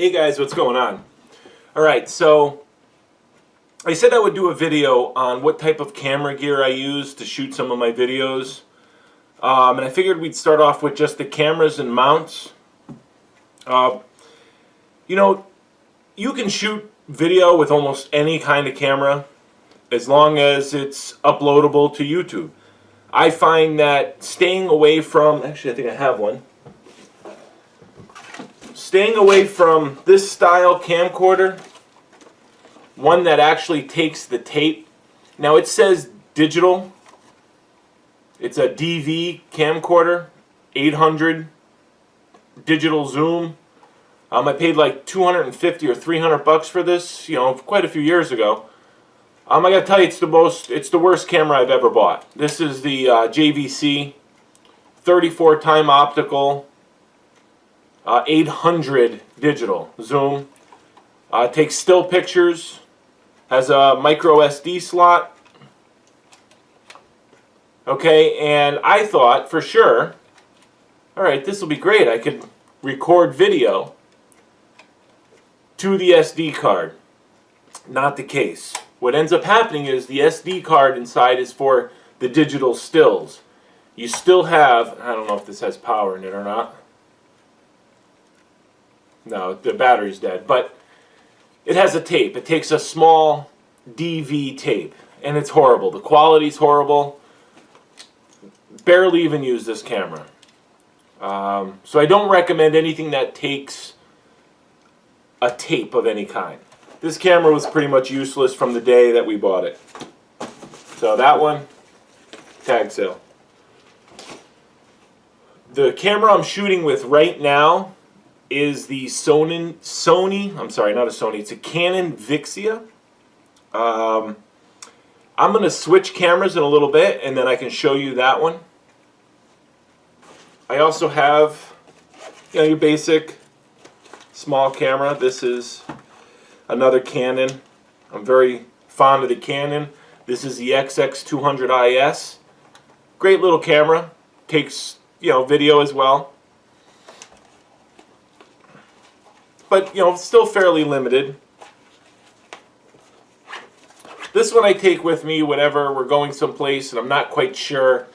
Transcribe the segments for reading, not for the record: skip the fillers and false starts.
Hey guys, what's going on? Alright, so I said I would do a video on what type of camera gear I use to shoot some of my videos. And I figured we'd start off with just the cameras and mounts. You know, you can shoot video with almost any kind of camera as long as it's uploadable to YouTube. I find that staying away from, actually I think I have one. Staying away from this style camcorder, one that actually takes the tape. Now it says digital. It's a DV camcorder, 800 digital zoom. I paid like 250 or 300 bucks for this, you know, quite a few years ago. I gotta tell you, it's the worst camera I've ever bought. This is the JVC 34 time optical. 800 digital zoom. Takes still pictures. Has a micro SD slot. Okay, and I thought for sure, alright, this will be great. I could record video to the SD card. Not the case. What ends up happening is the SD card inside is for the digital stills. You still have, I don't know if this has power in it or not. No, the battery's dead, but it has a tape. It takes a small DV tape, and it's horrible. The quality's horrible. Barely even use this camera. So I don't recommend anything that takes a tape of any kind. This camera was pretty much useless from the day that we bought it. So that one, tag sale. The camera I'm shooting with right now is the it's a Canon Vixia. I'm going to switch cameras in a little bit and then I can show you that one. I also have, you know, your basic small camera. This is another Canon. I'm very fond of the Canon. This is the XX200IS. Great little camera. Takes, you know, video as well. But, you know, still fairly limited. This one I take with me whenever we're going someplace and I'm not quite sure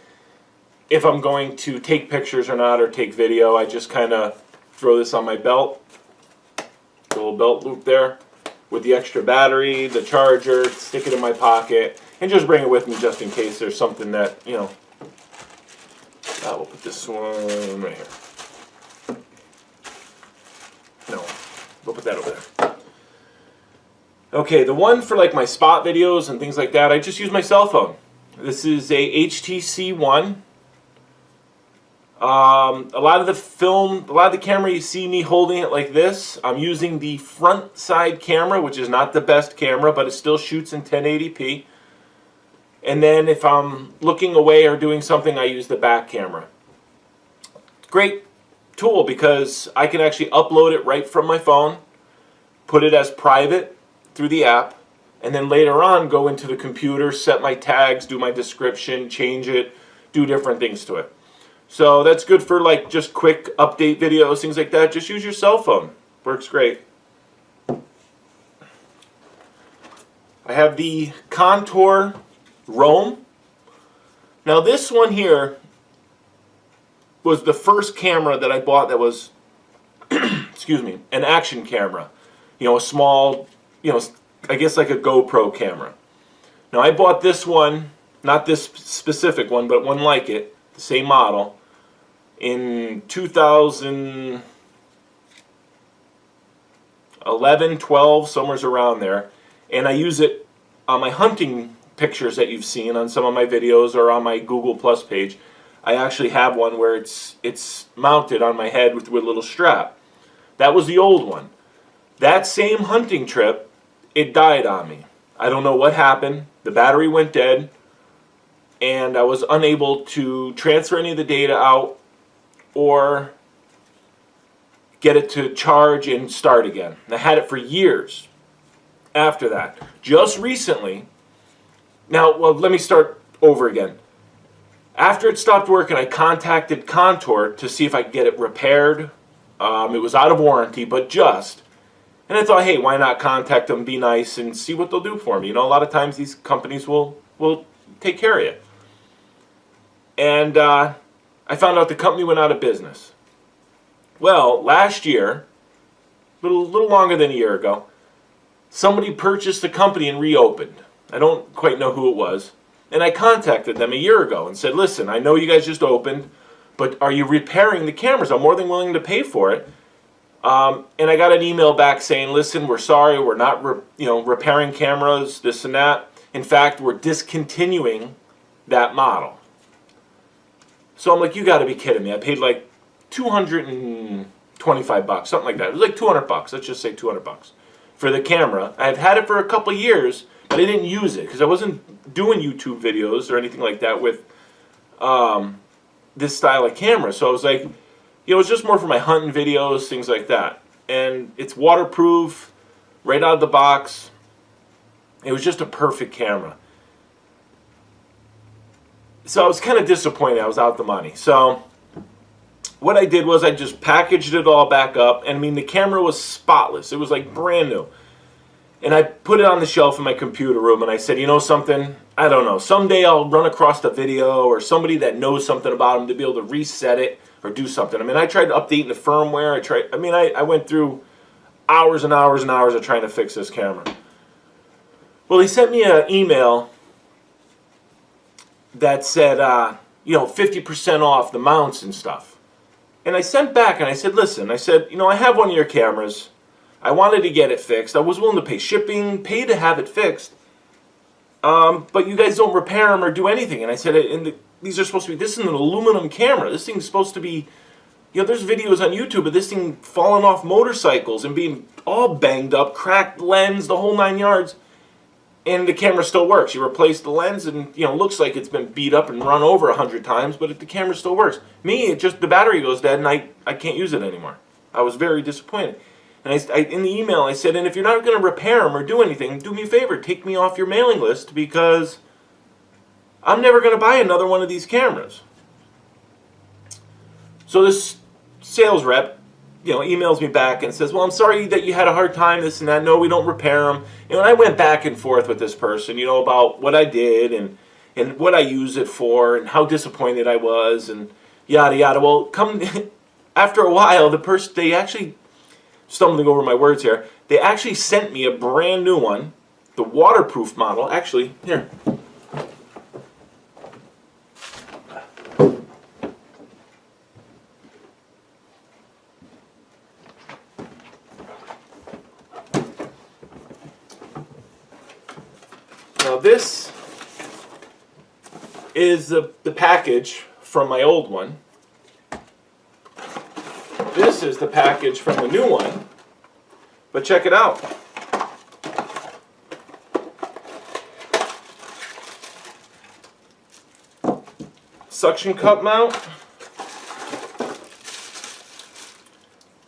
if I'm going to take pictures or not, or take video. I just kind of throw this on my belt. A little belt loop there with the extra battery, the charger, stick it in my pocket, and just bring it with me just in case there's something that, you know. We'll put this one right here. No. We'll put that over there. Okay, the one for like my spot videos and things like that, I just use my cell phone. This is a HTC One. A lot of the camera you see me holding it like this, I'm using the front side camera, which is not the best camera, but it still shoots in 1080p. And then if I'm looking away or doing something, I use the back camera. Great tool because I can actually upload it right from my phone, put it as private through the app, and then later on go into the computer, set my tags, do my description, change it, do different things to it. So that's good for like just quick update videos, things like that. Just use your cell phone. Works great. I have the Contour Roam. Now this one here was the first camera that I bought that was, excuse me, an action camera. You know, a small, you know, I guess like a GoPro camera. Now I bought this one, not this specific one, but one like it, the same model, in 2011, 12, somewhere around there. And I use it on my hunting pictures that you've seen on some of my videos or on my Google Plus page. I actually have one where it's mounted on my head with a little strap. That was the old one. That same hunting trip, it died on me. I don't know what happened. The battery went dead, and I was unable to transfer any of the data out or get it to charge and start again. And I had it for years after that. Just recently, now, well, let me start over again. After it stopped working, I contacted Contour to see if I could get it repaired. It was out of warranty, but just. And I thought, hey, why not contact them, be nice, and see what they'll do for me. You know, a lot of times these companies will take care of you. And I found out the company went out of business. Well, last year, a little longer than a year ago, somebody purchased the company and reopened. I don't quite know who it was. And I contacted them a year ago and said, listen, I know you guys just opened, but are you repairing the cameras? I'm more than willing to pay for it. And I got an email back saying, listen, we're sorry, we're not repairing cameras, this and that. In fact, we're discontinuing that model. So I'm like, you got to be kidding me. I paid like $225, something like that. It was like $200. Let's just say $200 for the camera. I've had it for a couple of years, but I didn't use it because I wasn't doing YouTube videos or anything like that with this style of camera. So I was like, it was just more for my hunting videos, things like that. And it's waterproof, right out of the box. It was just a perfect camera. So I was kind of disappointed I was out the money. So what I did was I just packaged it all back up. And I mean, the camera was spotless. It was like brand new. And I put it on the shelf in my computer room and I said, you know something? I don't know. Someday I'll run across a video or somebody that knows something about them to be able to reset it or do something. I mean, I tried updating the firmware. I went through hours and hours and hours of trying to fix this camera. Well, he sent me an email that said, 50% off the mounts and stuff. And I sent back and I said, listen, I said, I have one of your cameras. I wanted to get it fixed. I was willing to pay shipping, pay to have it fixed. But you guys don't repair them or do anything. And I said, these are supposed to be, this is an aluminum camera. This thing's supposed to be, there's videos on YouTube of this thing falling off motorcycles and being all banged up, cracked lens, the whole 9 yards. And the camera still works. You replace the lens and, looks like it's been beat up and run over 100 times, but the camera still works. Me, the battery goes dead and I can't use it anymore. I was very disappointed. And in the email I said, and if you're not going to repair them or do anything, do me a favor, take me off your mailing list because I'm never going to buy another one of these cameras. So this sales rep, emails me back and says, well, I'm sorry that you had a hard time, this and that. No, we don't repair them. And I went back and forth with this person, about what I did and what I use it for and how disappointed I was and yada, yada. Well, after a while, they actually, stumbling over my words here, they actually sent me a brand new one, the waterproof model. Actually, here. Now this is the package from my old one. This is the package from the new one. But check it out. Suction cup mount.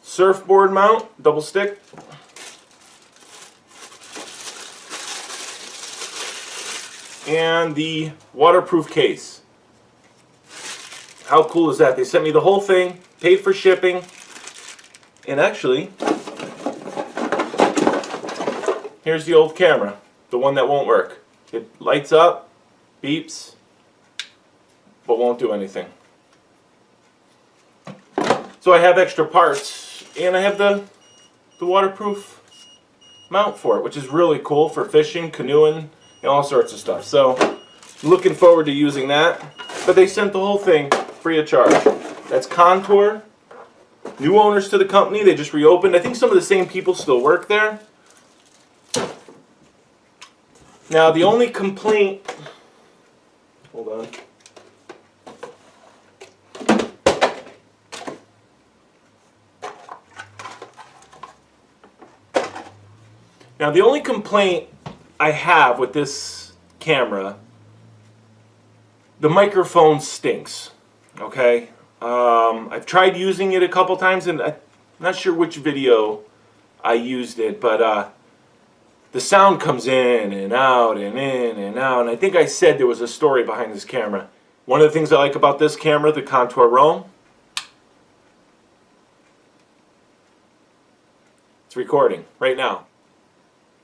Surfboard mount, double stick. And the waterproof case. How cool is that? They sent me the whole thing, paid for shipping, and actually, here's the old camera, the one that won't work. It lights up, beeps, but won't do anything. So I have extra parts, and I have the waterproof mount for it, which is really cool for fishing, canoeing, and all sorts of stuff. So, looking forward to using that. But they sent the whole thing free of charge. That's Contour. New owners to the company. They just reopened. I think some of the same people still work there. Now, the only complaint... Hold on. Now, the only complaint I have with this camera, the microphone stinks, okay? I've tried using it a couple times, and I'm not sure which video I used it, but the sound comes in and out and in and out, and I think I said there was a story behind this camera. One of the things I like about this camera, the Contour Roam, It's recording right now.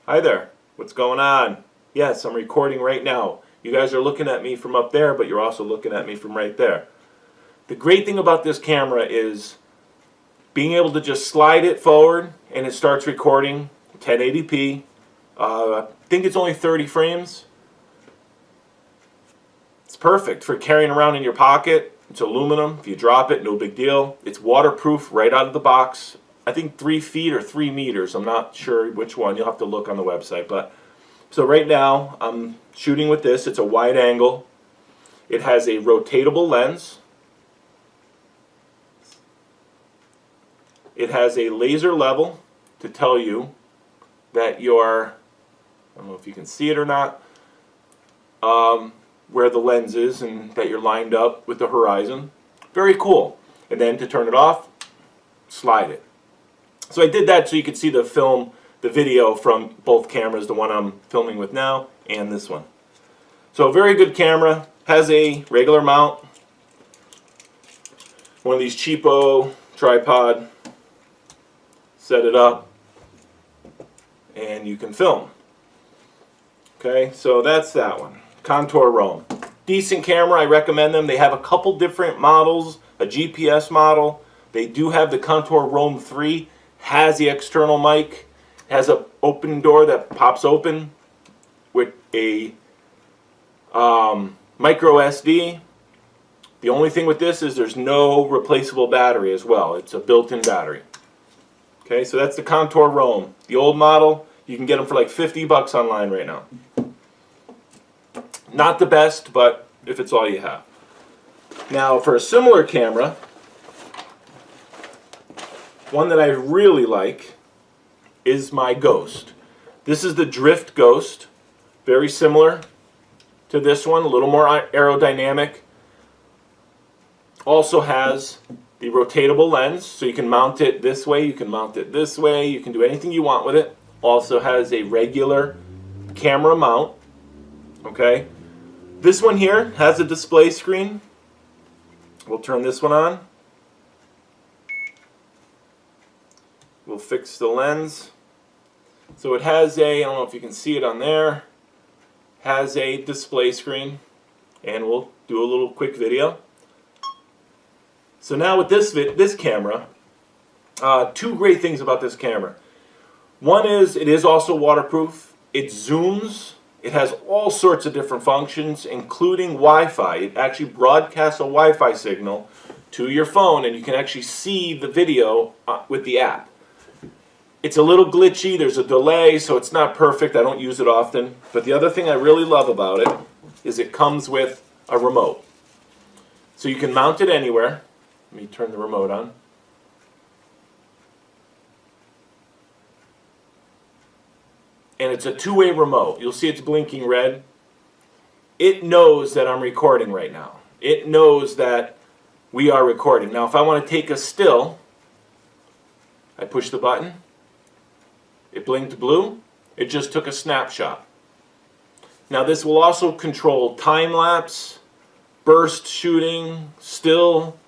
Hi there. What's going on? Yes, I'm recording right now. You guys are looking at me from up there, but you're also looking at me from right there. The great thing about this camera is being able to just slide it forward and it starts recording 1080p. I think it's only 30 frames. It's perfect for carrying around in your pocket. It's aluminum. If you drop it, no big deal. It's waterproof right out of the box. I think 3 feet or 3 meters. I'm not sure which one. You'll have to look on the website. But so right now I'm shooting with this. It's a wide angle. It has a rotatable lens. It has a laser level to tell you that you're, I don't know if you can see it or not, where the lens is and that you're lined up with the horizon. Very cool. And then to turn it off, slide it. So I did that so you could see the video from both cameras, the one I'm filming with now and this one. So very good camera. Has a regular mount. One of these cheapo tripod. Set it up and you can film. Okay, so that's that one. Contour Roam. Decent camera, I recommend them. They have a couple different models, a GPS model. They do have the Contour Roam 3, has the external mic, has an open door that pops open with a micro SD. The only thing with this is there's no replaceable battery as well. It's a built-in battery. Okay, so that's the Contour Roam. The old model, you can get them for like 50 bucks online right now. Not the best, but if it's all you have. Now, for a similar camera, one that I really like is my Ghost. This is the Drift Ghost. Very similar to this one, a little more aerodynamic. Also has the rotatable lens, so you can mount it this way, you can mount it this way, you can do anything you want with it. Also has a regular camera mount. Okay, this one here has a display screen. We'll turn this one on. We'll fix the lens. So it has a, I don't know if you can see it on there, has a display screen, and we'll do a little quick video. So now with this camera, two great things about this camera. One is it is also waterproof. It zooms. It has all sorts of different functions, including Wi-Fi. It actually broadcasts a Wi-Fi signal to your phone, and you can actually see the video with the app. It's a little glitchy. There's a delay, so it's not perfect. I don't use it often. But the other thing I really love about it is it comes with a remote. So you can mount it anywhere. Let me turn the remote on. And it's a two-way remote. You'll see it's blinking red. It knows that I'm recording right now. It knows that we are recording. Now, if I want to take a still, I push the button. It blinked blue. It just took a snapshot. Now, this will also control time-lapse, burst shooting, still,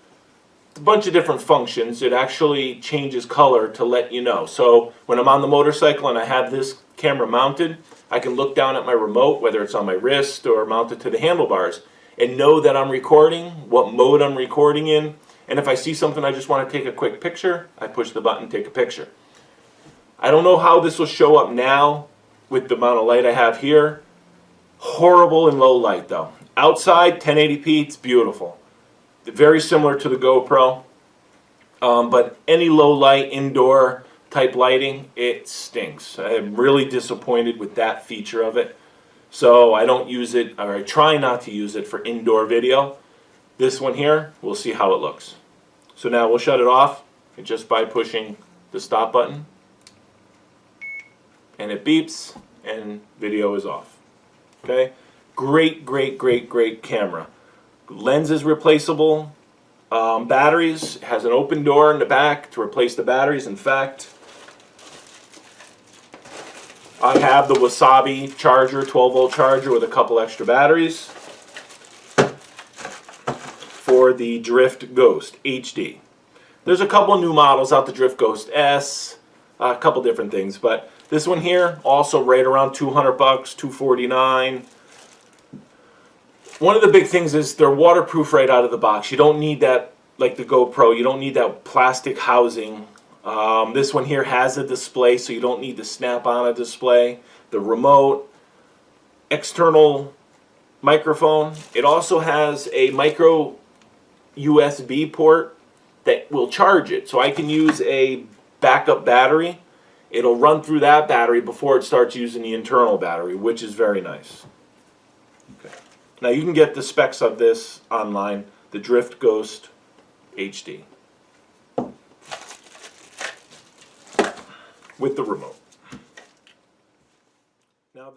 a bunch of different functions. It actually changes color to let you know. So when I'm on the motorcycle and I have this camera mounted, I can look down at my remote, whether it's on my wrist or mounted to the handlebars, and know that I'm recording, what mode I'm recording in. And if I see something I just want to take a quick picture, I push the button, take a picture. I don't know how this will show up now with the amount of light I have here. Horrible in low light though. Outside, 1080p, it's beautiful. Very similar to the GoPro, but any low light indoor type lighting, it stinks. I'm really disappointed with that feature of it. So I don't use it, or I try not to use it for indoor video. This one here, we'll see how it looks. So now we'll shut it off just by pushing the stop button. And it beeps and video is off. Okay? Great, great, great, great camera. Lens is replaceable. Batteries, has an open door in the back to replace the batteries. In fact, I have the Wasabi charger, 12-volt charger with a couple extra batteries for the Drift Ghost HD. There's a couple new models out, the Drift Ghost S, a couple different things. But this one here, also right around 200 bucks, 249. One of the big things is they're waterproof right out of the box. You don't need that, like the GoPro, you don't need that plastic housing. This one here has a display, so you don't need to snap on a display. The remote, external microphone. It also has a micro USB port that will charge it. So I can use a backup battery. It'll run through that battery before it starts using the internal battery, which is very nice. Okay. Now you can get the specs of this online, the Drift Ghost HD, with the remote. Now